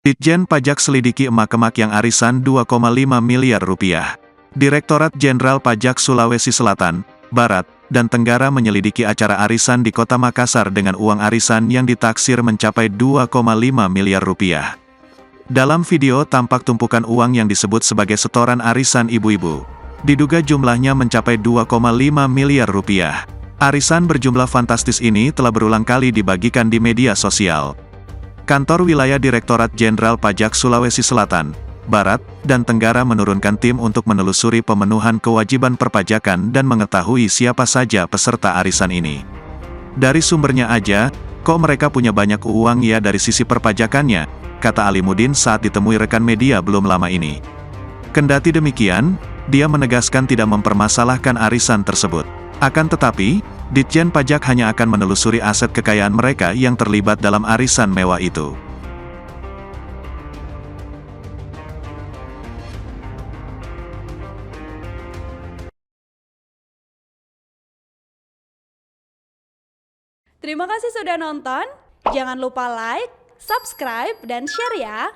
Ditjen Pajak selidiki emak-emak yang arisan 2,5 miliar rupiah. Direktorat Jenderal Pajak Sulawesi Selatan, Barat, dan Tenggara menyelidiki acara arisan di Kota Makassar dengan uang arisan yang ditaksir mencapai 2,5 miliar rupiah. Dalam video tampak tumpukan uang yang disebut sebagai setoran arisan ibu-ibu. Diduga jumlahnya mencapai 2,5 miliar rupiah. Arisan berjumlah fantastis ini telah berulang kali dibagikan di media sosial. Kantor Wilayah Direktorat Jenderal Pajak Sulawesi Selatan, Barat, dan Tenggara menurunkan tim untuk menelusuri pemenuhan kewajiban perpajakan dan mengetahui siapa saja peserta arisan ini. Dari sumbernya aja, kok mereka punya banyak uang ya dari sisi perpajakannya, kata Alimuddin saat ditemui rekan media belum lama ini. Kendati demikian, dia menegaskan tidak mempermasalahkan arisan tersebut. Akan tetapi, Ditjen Pajak hanya akan menelusuri aset kekayaan mereka yang terlibat dalam arisan mewah itu. Terima kasih sudah nonton. Jangan lupa like, subscribe, dan share ya.